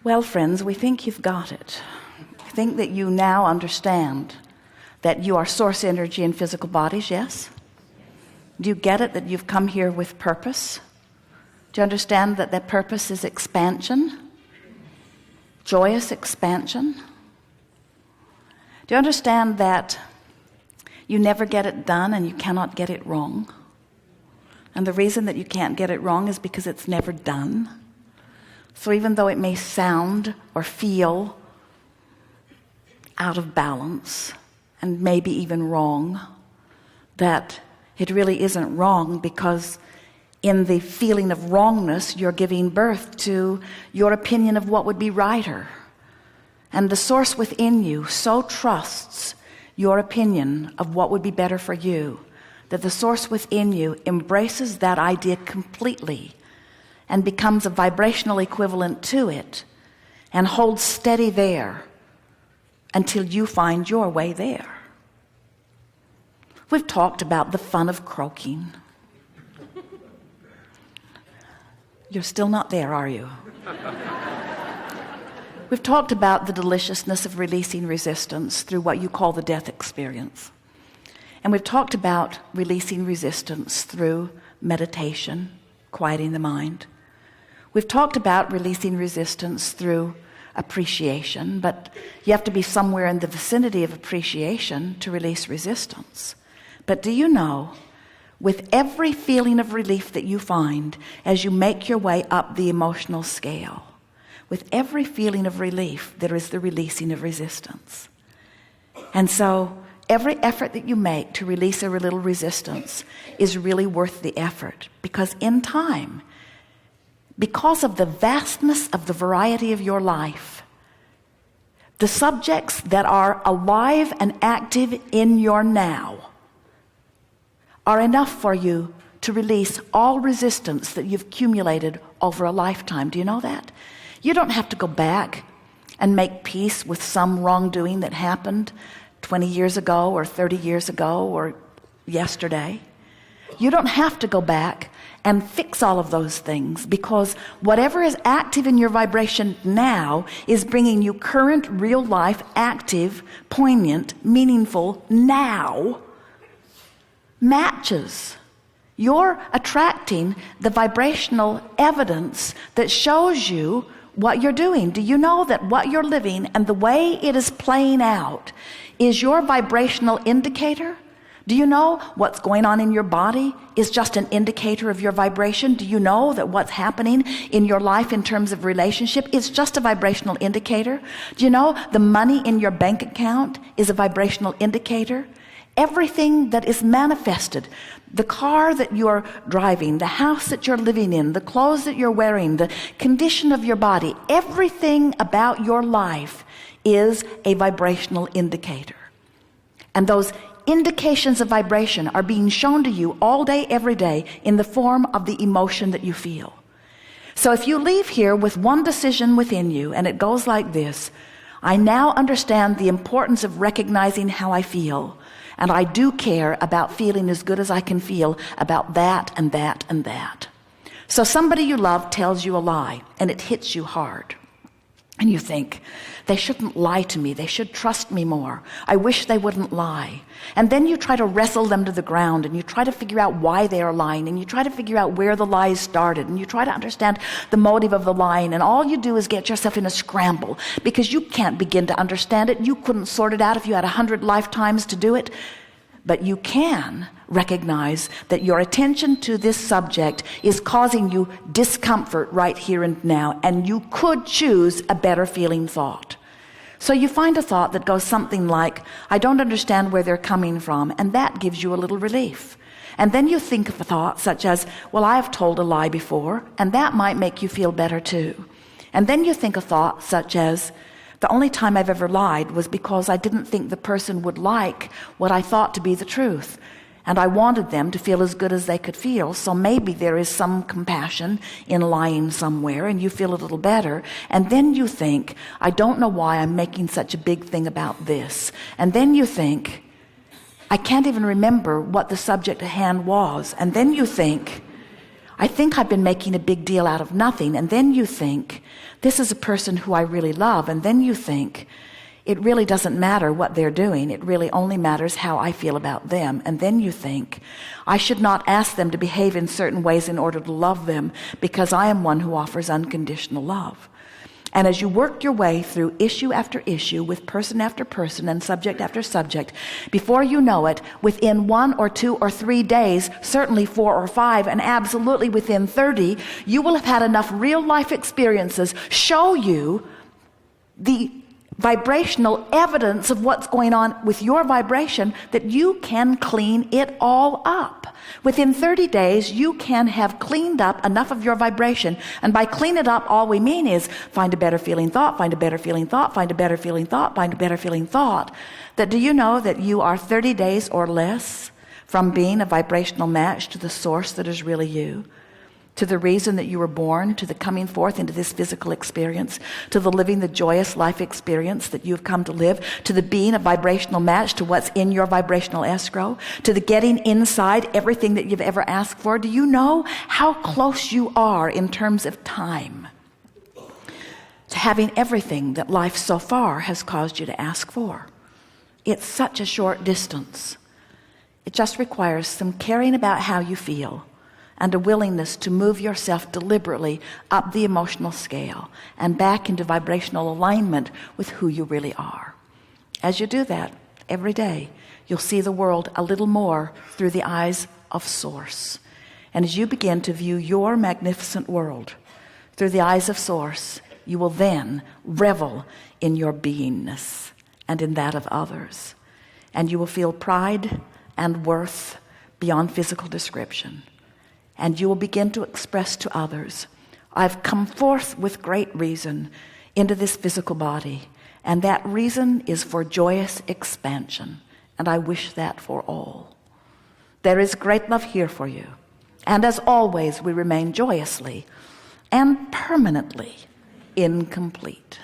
Well, friends, we think you've got it. We think that you now understand that you are source energy in physical bodies, yes? Do you get it that you've come here with purpose? Do you understand that that purpose is expansion? Joyous expansion? Do you understand that you never get it done and you cannot get it wrong? And the reason that you can't get it wrong is because it's never done. So even though it may sound or feel out of balance and maybe even wrong, that it really isn't wrong, because in the feeling of wrongness, you're giving birth to your opinion of what would be righter. And the source within you so trusts your opinion of what would be better for you, that the source within you embraces that idea completely and becomes a vibrational equivalent to it and holds steady there until you find your way there. We've talked about the fun of croaking. You're still not there, are you? We've talked about the deliciousness of releasing resistance through what you call the death experience. And we've talked about releasing resistance through meditation, quieting the mind. We've talked about releasing resistance through appreciation, but you have to be somewhere in the vicinity of appreciation to release resistance. But do you know, with every feeling of relief that you find as you make your way up the emotional scale, with every feeling of relief, there is the releasing of resistance. And so every effort that you make to release a little resistance is really worth the effort, because in time, because of the vastness of the variety of your life, the subjects that are alive and active in your now are enough for you to release all resistance that you've accumulated over a lifetime. Do you know that? You don't have to go back and make peace with some wrongdoing that happened 20 years ago or 30 years ago or yesterday. You don't have to go back and fix all of those things, because whatever is active in your vibration now is bringing you current, real life, active, poignant, meaningful now matches. You're attracting the vibrational evidence that shows you what you're doing. Do you know that what you're living and the way it is playing out is your vibrational indicator? Do you know what's going on in your body is just an indicator of your vibration? Do you know that what's happening in your life in terms of relationship is just a vibrational indicator? Do you know the money in your bank account is a vibrational indicator? Everything that is manifested, the car that you're driving, the house that you're living in, the clothes that you're wearing, the condition of your body, everything about your life is a vibrational indicator. And those indications of vibration are being shown to you all day, every day, in the form of the emotion that you feel. So if you leave here with one decision within you, and it goes like this: I now understand the importance of recognizing how I feel, and I do care about feeling as good as I can feel about that and that and that. So somebody you love tells you a lie, and it hits you hard. And you think, they shouldn't lie to me. They should trust me more. I wish they wouldn't lie. And then you try to wrestle them to the ground, and you try to figure out why they are lying, and you try to figure out where the lies started, and you try to understand the motive of the lying, and all you do is get yourself in a scramble, because you can't begin to understand it. You couldn't sort it out if you had 100 lifetimes to do it. But you can recognize that your attention to this subject is causing you discomfort right here and now, and you could choose a better feeling thought. So you find a thought that goes something like, I don't understand where they're coming from, and that gives you a little relief. And then you think of a thought such as, well, I have told a lie before, and that might make you feel better too. And then you think a thought such as, the only time I've ever lied was because I didn't think the person would like what I thought to be the truth. And I wanted them to feel as good as they could feel. So maybe there is some compassion in lying somewhere, and you feel a little better. And then you think, I don't know why I'm making such a big thing about this. And then you think, I can't even remember what the subject at hand was. And then you think, I think I've been making a big deal out of nothing. And then you think, this is a person who I really love. And then you think, it really doesn't matter what they're doing. It really only matters how I feel about them. And then you think, I should not ask them to behave in certain ways in order to love them, because I am one who offers unconditional love. And as you work your way through issue after issue with person after person and subject after subject, before you know it, within 1 or 2 or 3 days, certainly 4 or 5, and absolutely within 30, you will have had enough real life experiences show you the vibrational evidence of what's going on with your vibration that you can clean it all up. Within 30 days, you can have cleaned up enough of your vibration. And by clean it up, all we mean is find a better feeling thought, find a better feeling thought, find a better feeling thought, find a better feeling thought. That do you know that you are 30 days or less from being a vibrational match to the source that is really you? To the reason that you were born, to the coming forth into this physical experience, to the living the joyous life experience that you've come to live, to the being a vibrational match to what's in your vibrational escrow, to the getting inside everything that you've ever asked for. Do you know how close you are in terms of time to having everything that life so far has caused you to ask for? It's such a short distance. It just requires some caring about how you feel, and a willingness to move yourself deliberately up the emotional scale and back into vibrational alignment with who you really are. As you do that every day, you'll see the world a little more through the eyes of Source. And as you begin to view your magnificent world through the eyes of Source, you will then revel in your beingness and in that of others. And you will feel pride and worth beyond physical description. And you will begin to express to others, I've come forth with great reason into this physical body, and that reason is for joyous expansion, and I wish that for all. There is great love here for you, and as always, we remain joyously and permanently incomplete.